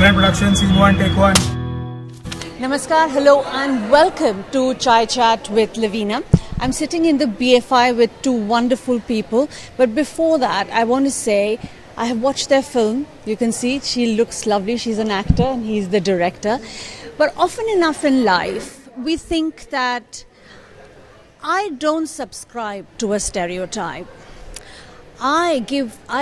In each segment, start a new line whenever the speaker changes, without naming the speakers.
Talent Production, Scene 1, Take 1.
Namaskar, hello and welcome to Chai Chat with Lavina. I'm sitting in the BFI with two wonderful people, but before that I want to say I have watched their film. You can see she looks lovely, she's an actor and he's the director. But often enough in life we think that I don't subscribe to a stereotype. I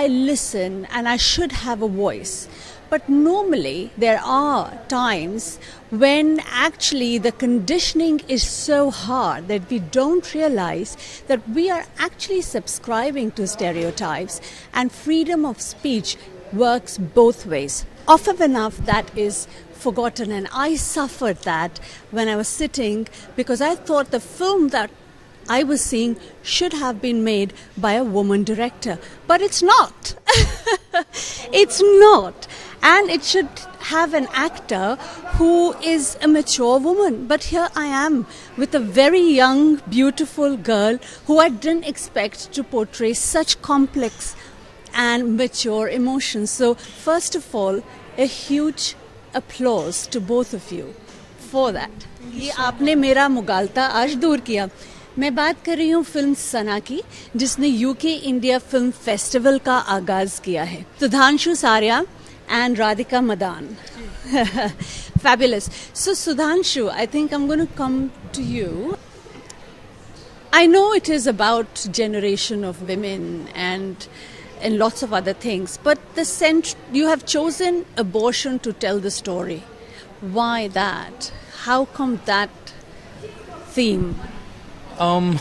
listen and I should have a voice. But normally there are times when actually the conditioning is so hard that we don't realize that we are actually subscribing to stereotypes, and freedom of speech works both ways. Often enough that is forgotten, and I suffered that when I was sitting because I thought the film that I was seeing should have been made by a woman director. But it's not. It's not. And it should have an actor who is a mature woman. But here I am with a very young, beautiful girl who I didn't expect to portray such complex and mature emotions. So first of all, a huge applause to both of you for that. ये आपने मेरा मुगालता आज दूर किया. मैं बात कर रही हूँ फिल्म सना की, जिसने यूके इंडिया फिल्म फेस्टिवल का आगाज किया है. सुधांशु सारिया and Radhika Madan. Fabulous. So Sudhanshu, I think I'm going to come to you. I know it is about generation of women and lots of other things, but you have chosen abortion to tell the story. Why that? How come that theme?
To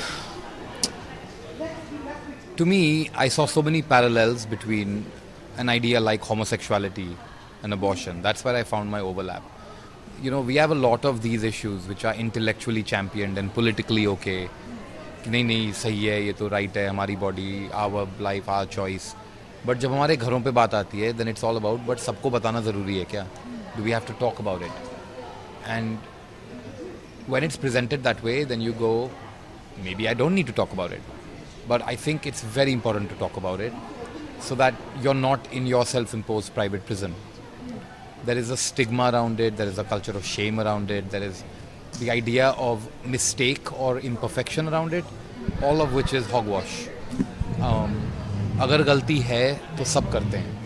me, I saw so many parallels between an idea like homosexuality and abortion. That's where I found my overlap. You know, we have a lot of these issues which are intellectually championed and politically okay. नहीं नहीं सही है, ये तो right है, हमारी body, our life, our choice. But जब हमारे घरों पे बात आती है, then it's all about, but सबको बताना ज़रूरी है क्या? Do we have to talk about it? And when it's presented that way, then you go, maybe I don't need to talk about it. But I think it's very important to talk about it, so that you're not in your self-imposed private prison. There is a stigma around it, there is a culture of shame around it, there is the idea of mistake or imperfection around it, all of which is hogwash. अगर गलती है तो सब करते हैं.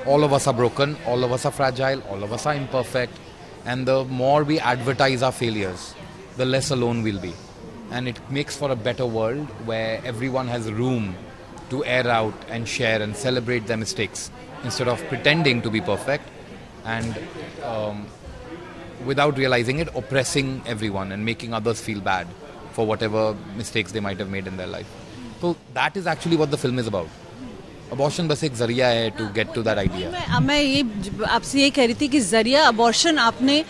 All of us are broken, all of us are fragile, all of us are imperfect, and the more we advertise our failures, the less alone we'll be. And it makes for a better world where everyone has room to air out and share and celebrate their mistakes instead of pretending to be perfect and without realizing it, oppressing everyone and making others feel bad for whatever mistakes they might have made in their life. So that is actually what the film is about. Abortion बस एक जरिया है to get to that idea.
मैं ये आपसे ये कह रही थी कि जरिया abortion आपने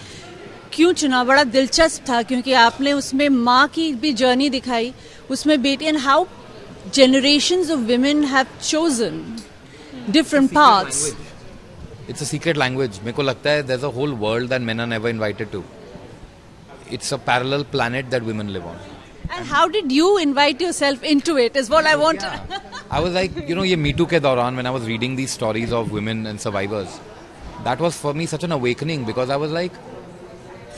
क्यों चुना? बड़ा दिलचस्प था क्योंकि आपने उसमें माँ की भी जर्नी दिखाई, उसमें बेटी, and how generations of women have chosen different paths.
It's a secret language. मेरे को लगता है there's a whole world that men are never invited to. It's a parallel planet that women live on.
And how did you invite yourself into it is what I want.
Yeah. I was like, you know, ये Me Too के दौरान when I was reading these stories of women and survivors, that was for me such an awakening because I was like,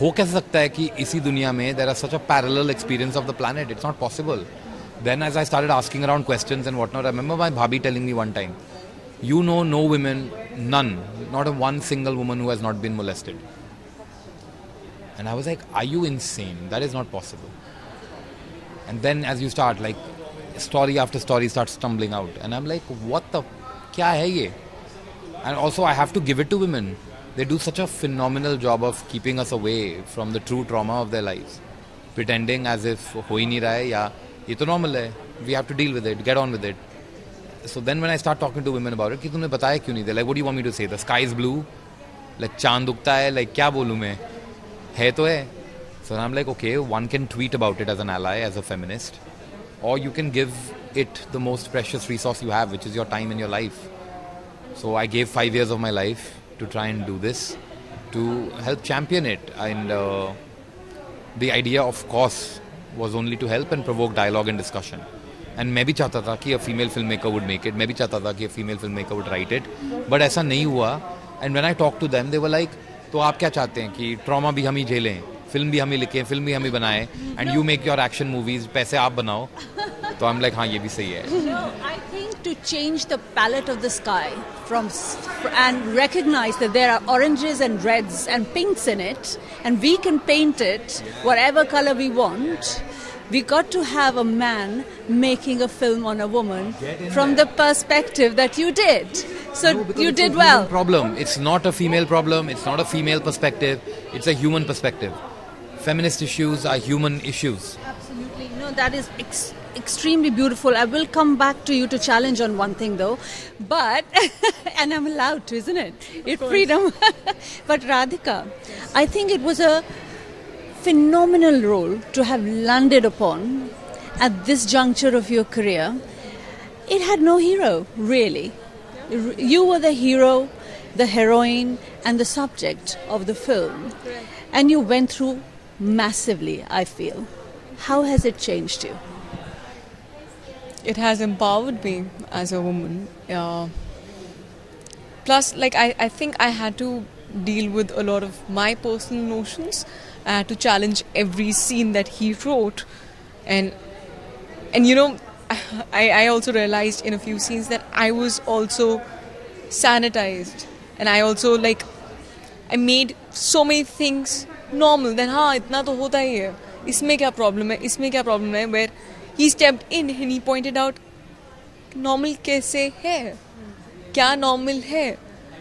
हो कैसे सकता है कि इसी दुनिया में there is such a parallel experience of the planet? It's not possible. Then as I started asking around questions and whatnot, I remember my bhabhi telling me one time, you know no women, none, not a one single woman who has not been molested. And I was like, are you insane? That is not possible. And then as you start, like, story after story starts stumbling out. And I'm like, what the, kya hai ye? And also I have to give it to women. They do such a phenomenal job of keeping us away from the true trauma of their lives. Pretending as if ho hi nahi raha hai, ya ये तो normal है, we have to deal with it, get on with it. So then when I start talking to women about it, कि तुमने बताया क्यों नहीं? They're like, what do you want me to say? The sky is blue, like चांद उगता है, like क्या बोलूँ मैं? है तो है. So I'm like, okay, one can tweet about it as an ally, as a feminist, or you can give it the most precious resource you have, which is your time in your life. So I gave 5 years of my life to try and do this, to help champion it. And the idea, of course, was only to help and provoke dialogue and discussion. And मैं भी चाहता था कि a female filmmaker would make it. मैं भी चाहता था कि a female filmmaker would write it. But ऐसा नहीं हुआ And when I talked to them, they were like, तो आप क्या चाहते हैं कि trauma भी हम ही झेलें, film भी हम ही लिखें, film भी हम ही बनाएं, and you make your action movies, पैसे आप बनाओ. तो I'm like, हाँ ये भी सही है.
No, I think to change the palette of the sky and recognize that there are oranges and reds and pinks in it, and we can paint it whatever color we want. We got to have a man making a film on a woman from the perspective that you did. So no, you did well.
Problem. It's not a female problem. It's not a female perspective. It's a human perspective. Feminist issues are human issues.
Absolutely. No, that is extremely beautiful. I will come back to you to challenge on one thing though. But, and I'm allowed to, isn't it? It's freedom. But Radhika, I think it was a phenomenal role to have landed upon at this juncture of your career. It had no hero, really. You were the hero, the heroine, and the subject of the film. And you went through massively, I feel. How has it changed you?
It has empowered me as a woman. Plus, like, I think I had to deal with a lot of my personal notions. I had to challenge every scene that he wrote. And you know, I also realized in a few scenes that I was also sanitized. And I also, like, I made so many things normal. Then, itna to hota hi hai. Isme kya problem hai? Isme kya problem hai? Where he stepped in and he pointed out, normal kaise hai? Kya normal hai?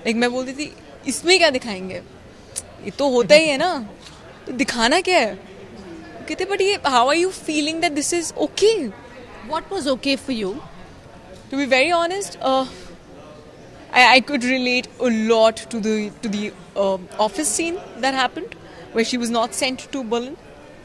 Like, मैं बोलती थी, इसमें क्या दिखाएंगे? ये तो होता ही है ना? तो दिखाना क्या है? कहते, but ये, how are you feeling that this is okay?
What was okay for you?
To be very honest, I could relate a lot to the office scene that happened, where she was not sent to Berlin.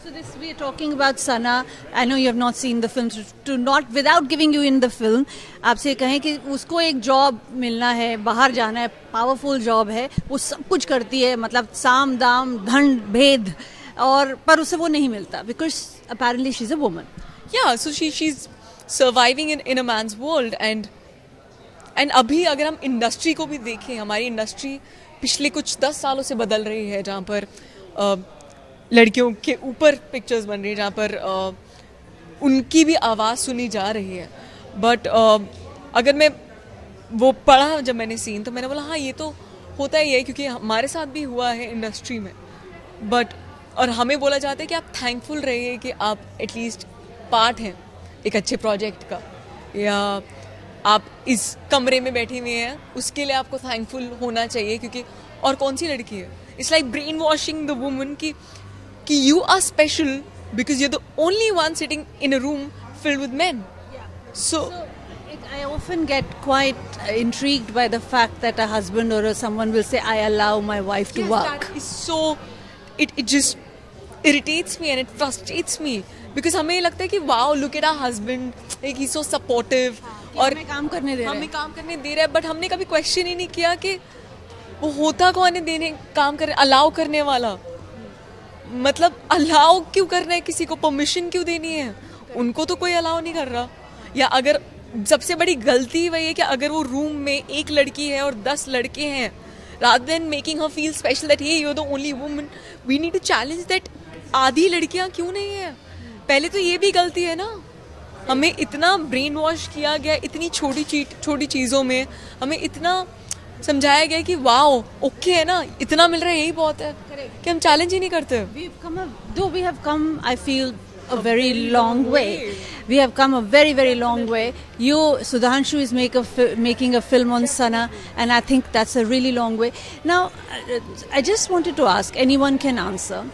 So this, we are talking about Sanaa. I know you have not seen the film. To not, without giving you in the film, आपसे कहें कि उसको एक job मिलना है, बाहर जाना है, पावरफुल जॉब है, वो सब कुछ करती है, मतलब साम दाम धन भेद, और पर उसे वो नहीं मिलता, because apparently she's a woman.
Yeah, so she's surviving in a man's world, and अभी अगर हम इंडस्ट्री को भी देखें, हमारी इंडस्ट्री पिछले कुछ 10 सालों से बदल रही है, जहाँ पर लड़कियों के ऊपर पिक्चर्स बन रही है, जहाँ पर उनकी भी आवाज़ सुनी जा रही है. बट अगर मैं वो पढ़ा जब मैंने सीन, तो मैंने बोला हाँ ये तो होता ही है, क्योंकि हमारे साथ भी हुआ है इंडस्ट्री में. बट और हमें बोला जाता है कि आप थैंकफुल रहिए कि आप एटलीस्ट पार्ट हैं एक अच्छे प्रोजेक्ट का, या आप इस कमरे में बैठे हुए हैं, उसके लिए आपको थैंकफुल होना चाहिए, क्योंकि और कौन सी लड़की है? It's like brain washing the woman कि you are special because you're the only one sitting in a room filled with men.
Yeah.
So
I often get quite intrigued by the fact that a husband or someone will say, I allow my wife to work.
That is so, it just irritates me and it frustrates me, because हमें लगता है कि wow, look at our husband, like he's so supportive,
और हमें काम करने दे
रहा है, but हमने कभी question ही नहीं किया कि वो होता कौन है देने काम कर अलाउ करने वाला. मतलब अलाउ क्यों कर रहे हैं किसी को? परमिशन क्यों देनी है? उनको तो कोई अलाउ नहीं कर रहा. या अगर सबसे बड़ी गलती वही है कि अगर वो रूम में एक लड़की है और 10 लड़के हैं, rather than making her feel special that hey you're the only woman, we need to challenge that आधी लड़कियां क्यों नहीं है. पहले तो ये भी गलती है ना, हमें इतना ब्रेन वॉश किया गया, इतनी छोटी चीज़ों में हमें इतना समझाया गया कि वाओ ओके है ना, इतना मिल रहा है यही बहुत है, कि हम चैलेंज ही नहीं करते.
We have come, I feel, a very long way. We have come a very, very long way. You, Sudhanshu, is making a film on Sanaa, and I think that's a really long way. Now, I just wanted to ask, anyone can answer.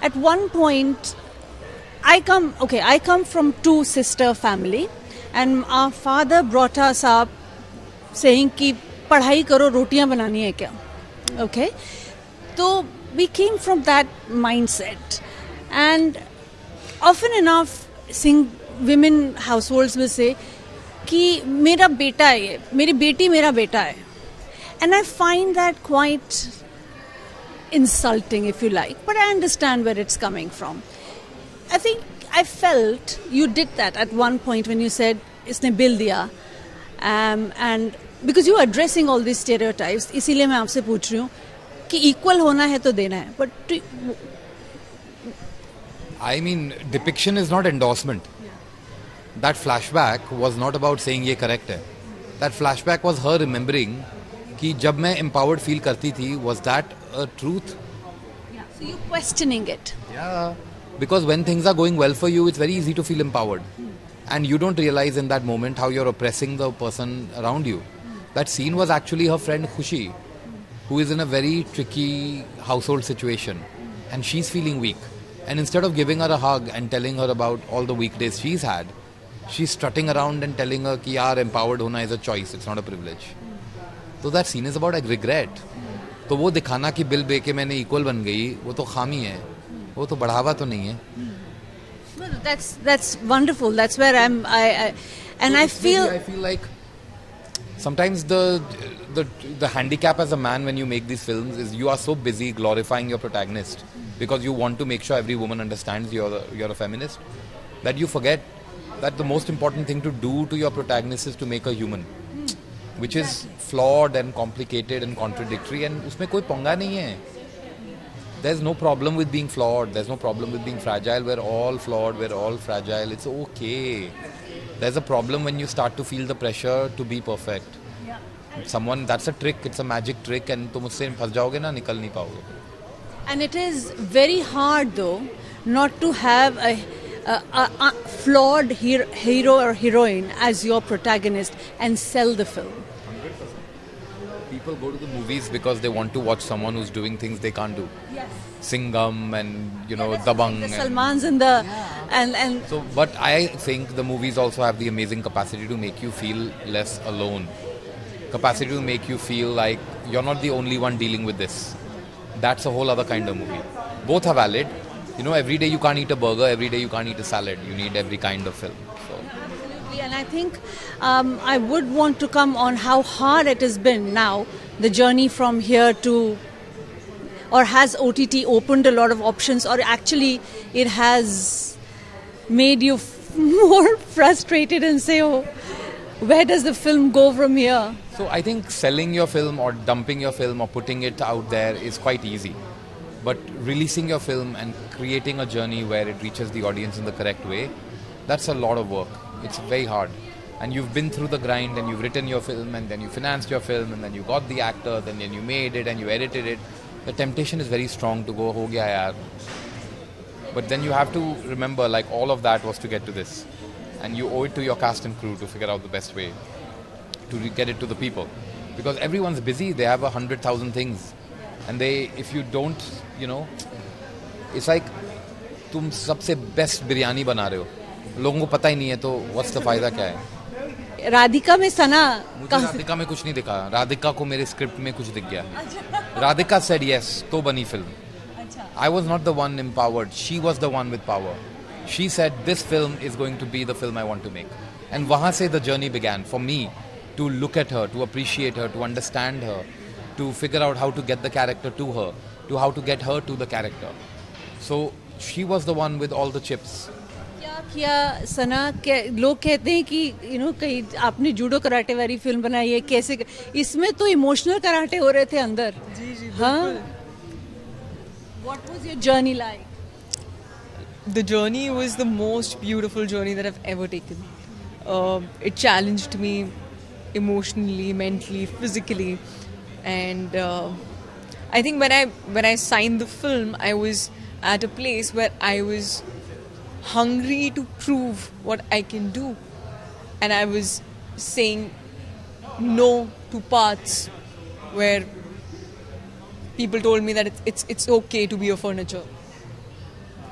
At one point, I come from 2 sister family, and our father brought us up saying कि पढ़ाई करो, रोटियां बनानी है क्या? Okay, so we came from that mindset, and often enough, women households will say कि मेरा बेटा है ये, मेरी बेटी मेरा बेटा है, and I find that quite insulting, if you like, but I understand where it's coming from. I felt you did that at one point when you said इसने बिल दिया, and because you are addressing all these stereotypes, इसीलिए मैं आपसे पूछ रही हूँ कि equal होना है तो देना है. But
I mean, depiction is not endorsement. That flashback was not about saying ये correct है. That flashback was her remembering कि जब मैं empowered feel करती थी, was that a truth?
so you're questioning it.
Yeah. Because when things are going well for you, it's very easy to feel empowered. And you don't realize in that moment how you're oppressing the person around you. That scene was actually her friend Khushi, who is in a very tricky household situation. And she's feeling weak. And instead of giving her a hug and telling her about all the weekdays she's had, she's strutting around and telling her कि यार empowered होना is a choice, it's not a privilege. So that scene is about regret. तो वो दिखाना कि bill बे के मैंने equal बन गई, वो तो खामी है. वो तो बढ़ावा तो नहीं है.
No, that's wonderful. That's where I feel
like sometimes the handicap as a man when you make these films is you are so busy glorifying your protagonist because you want to make sure every woman understands you're a feminist that you forget that the most important thing to do to your protagonist is to make a human, which is flawed and complicated and contradictory, and उसमें कोई पंगा नहीं है. There's no problem with being flawed. There's no problem with being fragile. We're all flawed. We're all fragile. It's okay. There's a problem when you start to feel the pressure to be perfect. That's a trick. It's a magic trick, and तुम उससे फंस जाओगे ना, निकल नहीं पाओगे.
And it is very hard though not to have a flawed hero or heroine as your protagonist and sell the film.
People go to the movies because they want to watch someone who's doing things they can't do.
Yes.
Singham and Dabang.
The Salmans and the and
so, but I think the movies also have the amazing capacity to make you feel less alone. Capacity to make you feel like you're not the only one dealing with this. That's a whole other kind of movie. Both are valid. Every day you can't eat a burger. Every day you can't eat a salad. You need every kind of film. So.
And I think I would want to come on how hard it has been now, the journey from here to, or has OTT opened a lot of options, or actually it has made you more frustrated and say, oh, where does the film go from here?
So I think selling your film or dumping your film or putting it out there is quite easy. But releasing your film and creating a journey where it reaches the audience in the correct way, that's a lot of work. It's very hard. And you've been through the grind and you've written your film and then you financed your film and then you got the actors and then you made it and you edited it. The temptation is very strong to go, ho gaya yaar. But then you have to remember like all of that was to get to this. And you owe it to your cast and crew to figure out the best way to get it to the people. Because everyone's busy, they have 100,000 things. And if you don't, it's like तुम सबसे best biryani बना रहे हो. लोगों को पता ही नहीं है तो what's the फायदा क्या है?
राधिका में सना
मुझे राधिका में कुछ नहीं दिखा. राधिका को मेरे स्क्रिप्ट में कुछ दिख गया. राधिका said yes तो बनी film. I was not the one empowered. She was the one with power. She said this film is going to be the film I want to make. And वहाँ से the journey began for me to look at her, to appreciate her, to understand her, to figure out how to get the character to her, to how to get her to the character. So she was the one with all the chips.
क्या सना लोग कहते हैं कि कहीं आपने judo karate वाली film बनाई है, कैसे इसमें तो इमोशनल कराटे हो रहे थे अंदर.
जी
हाँ. What was your journey like?
The journey was the most beautiful journey that I've ever taken. It challenged me emotionally, mentally, physically, and I think when I signed the film, I was at a place where I was hungry to prove what I can do, and I was saying no to paths where people told me that it's okay to be a furniture.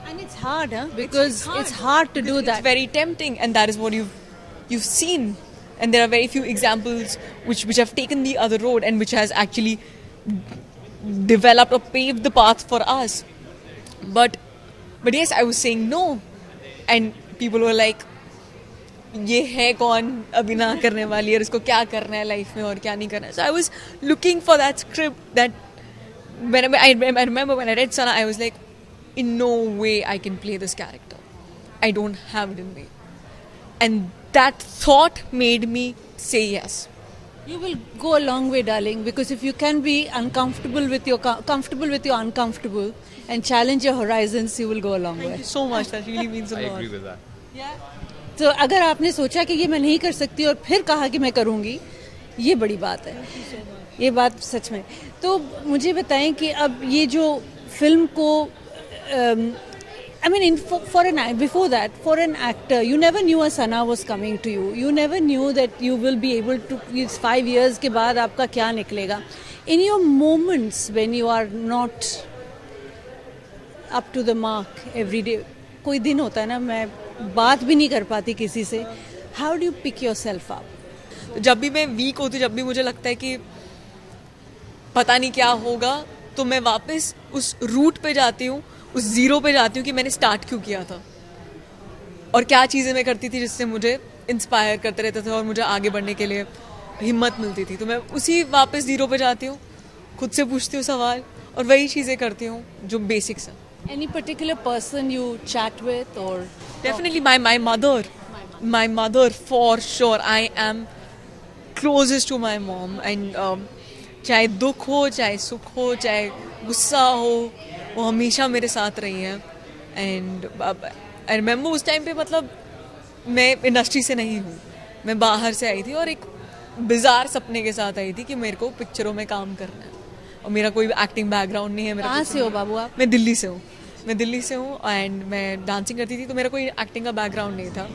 And it's hard, huh? Because it's hard to do that.
It's very tempting, and that is what you've seen. And there are very few examples which have taken the other road and which has actually developed or paved the path for us. But yes, I was saying no, and people were like, ये है कौन अभिनय करने वाली है, इसको क्या करना है लाइफ में और क्या नहीं करना है. So I was looking for that script that I remember when I read Sanaa, I was like, in no way I can play this character. I don't have it in me. And that thought made me say yes.
You will go a long way, darling, because if you can be uncomfortable with your comfortable with your uncomfortable and challenge your horizons, you will go a long way.
Thank you so much. That really means a
I
lot.
agree with that.
तो अगर आपने सोचा कि ये मैं नहीं कर सकती और फिर कहा कि मैं करूँगी, ये बड़ी बात है. ये बात सच में. तो मुझे बताएं कि अब ये जो फिल्म को I mean, before that, for an actor, you never knew a Sanaa was coming to you. You never knew that you will be able to. 5 years के बाद आपका क्या निकलेगा? In your moments when you are not up to the mark every day, कोई दिन होता है ना, मैं बात भी नहीं कर पाती किसी से. How do you pick yourself up?
जब भी मैं वीक होती, जब भी मुझे लगता है कि पता नहीं क्या होगा, तो मैं वापस उस रूट पे जाती हूँ, उस जीरो पे जाती हूँ कि मैंने स्टार्ट क्यों किया था और क्या चीज़ें मैं करती थी जिससे मुझे इंस्पायर करते रहते थे और मुझे आगे बढ़ने के लिए हिम्मत मिलती थी. तो मैं उसी वापस जीरो पे जाती हूँ, खुद से पूछती हूँ सवाल और वही चीज़ें करती हूँ जो बेसिक्स हैं.
Any particular person you chat with or?
Definitely my mother for sure. I am closest to my mom and चाहे दुख हो, चाहे सुख हो, चाहे गुस्सा हो, वो हमेशा मेरे साथ रही हैं. एंड आई रिमेंबर उस टाइम पे, मतलब मैं इंडस्ट्री से नहीं हूँ, मैं बाहर से आई थी और एक बिजार सपने के साथ आई थी कि मेरे को पिक्चरों में काम करना है और मेरा कोई एक्टिंग बैकग्राउंड नहीं है. मेरा
कहाँ से हो बाबू आप?
मैं दिल्ली से हूँ एंड मैं डांसिंग करती थी, तो मेरा कोई एक्टिंग का बैकग्राउंड नहीं था.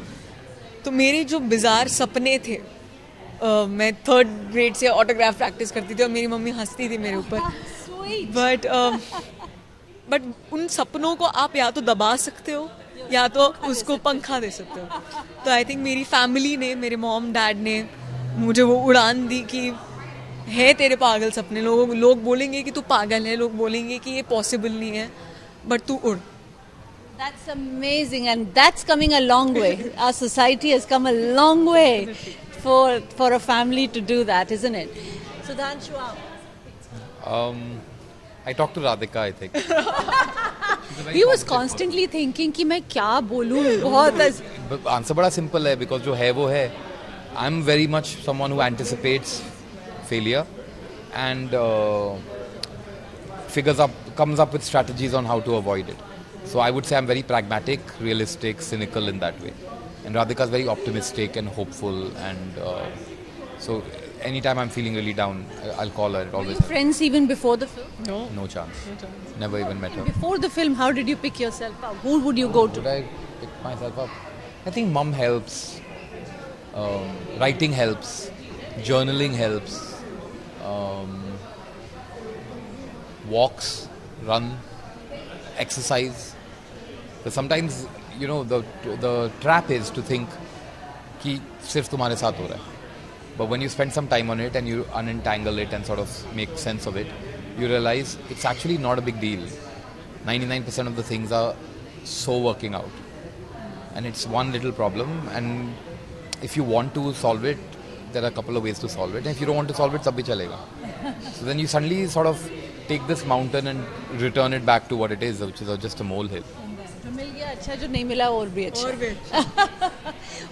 तो मेरे जो बिजार सपने थे, मैं 3rd ग्रेड से ऑटोग्राफ प्रैक्टिस करती थी और मेरी मम्मी हंसती थी मेरे ऊपर. बट उन सपनों को आप या तो दबा सकते हो या तो उसको पंखा दे सकते हो. तो आई थिंक मेरी फैमिली ने, मेरे मॉम डैड ने मुझे वो उड़ान दी कि है तेरे पागल सपने, लोग बोलेंगे कि तू पागल है, लोग बोलेंगे कि ये पॉसिबल नहीं है, बट तू उड़.
That's amazing, and that's coming a long way. Our society has come a long way for a family to do that, isn't it? Sudhanshu,
I talked to Radhika, I think.
he was constantly thinking कि मैं क्या बोलूँ. बहुत
answer बड़ा simple है, because जो है वो है. I'm very much someone who anticipates failure and comes up with strategies on how to avoid it. So I would say I'm very pragmatic, realistic, cynical in that way. And Radhika is very optimistic and hopeful, and so anytime I'm feeling really down, I'll call her.
Were you friends even before the film?
No chance. Never even met her.
Before the film, how did you pick yourself up? Who would you go to?
Did I pick myself up? I think mom helps, writing helps, journaling helps, walks, run, exercise. But sometimes, you know, the trap is to think कि सिर्फ तुम्हारे साथ हो रहा है. But when you spend some time on it and you unentangle it and sort of make sense of it, you realize it's actually not a big deal. 99% of the things are so working out. And it's one little problem, and if you want to solve it, there are a couple of ways to solve it. And if you don't want to solve it, तब भी चलेगा. So then you suddenly sort of take this mountain and return it back to what it is, which is just a molehill.
जो मिल गया अच्छा, जो नहीं मिला और भी अच्छा.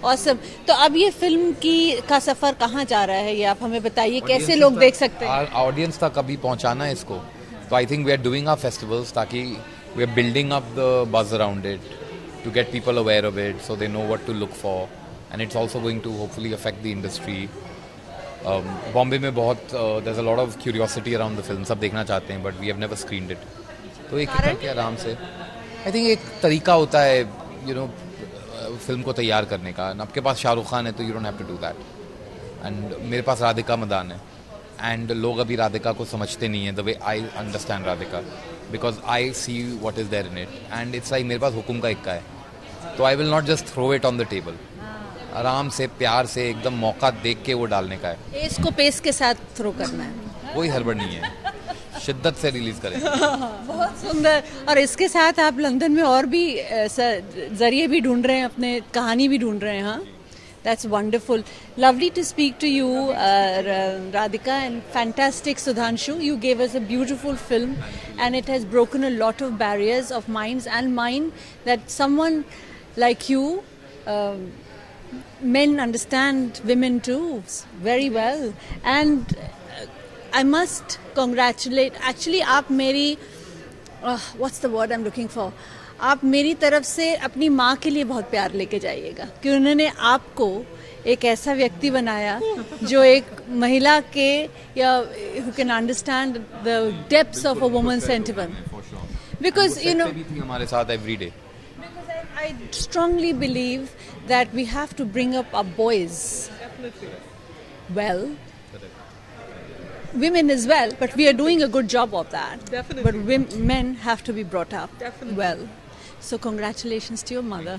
Awesome. तो अब ये फिल्म का सफर कहाँ जा रहा है, ये आप हमें बताइए, कैसे लोग देख सकते हैं?
ऑडियंस तक अभी पहुँचाना है इसको. तो I think we are doing our festivals ताकि we are building up the buzz around it to get people aware of it so they know what to look for, and it's also going to hopefully affect the industry. Bombay में बहुत there's a lot of curiosity around the film. सब देखना चाहते हैं, but we have never screened it. तो एक करके आराम से, I think एक तरीका होता है, you know, फिल्म को तैयार करने का. आपके पास शाहरुख खान है तो you don't have to do that. And मेरे पास राधिका मदान है, and लोग अभी राधिका को समझते नहीं है the way I understand Radhika, because I see what is there in it, and it's like मेरे पास हुकुम का इक्का है, तो I will not just throw it on the table. आराम से, प्यार से, एकदम मौका देख के वो डालने का है.
इसको पेस के साथ थ्रो करना है,
कोई हड़बड़ नहीं है, शिद्दत से रिलीज करें.
बहुत सुंदर. और इसके साथ आप लंदन में और भी जरिए भी ढूंढ रहे हैं, अपने कहानी भी ढूंढ रहे हैं. हाँ, that's wonderful. Lovely to speak to you, Radhika, and fantastic, Sudhanshu. You gave us a beautiful film, and it has broken a lot of barriers of minds and mine, that someone like you men understand women too very well. And I must congratulate. Actually, आप मेरी what's the word I'm looking for? आप मेरी तरफ से अपनी माँ के लिए बहुत प्यार लेके जाइएगा कि उन्होंने आपको एक ऐसा व्यक्ति बनाया जो एक महिला के या who can understand the depths of a woman's sentiment. Because you know,
हमारे साथ every day.
I strongly believe that we have to bring up our boys well. Women as well, but we are doing a good job of that.
Definitely.
But men have to be brought up well. So congratulations to your mother.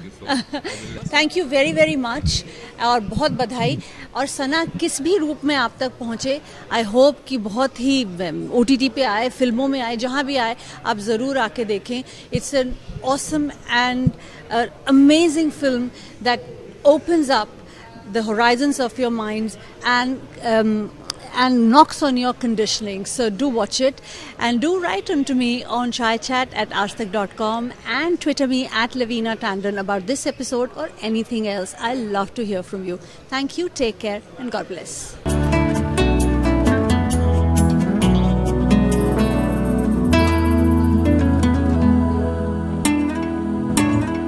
Thank you very very much और बहुत बधाई. और सना किस भी रूप में आप तक पहुँचे, I hope कि बहुत ही OTT पे आए, फिल्मों में आए, जहाँ भी आए आप ज़रूर आके देखें. It's an awesome and amazing film that opens up the horizons of your minds and knocks on your conditioning. So do watch it and do write on to me on chaichat@aajtak.com and Twitter me @Lavina Tandon about this episode or anything else. I love to hear from you. Thank you, take care and God bless.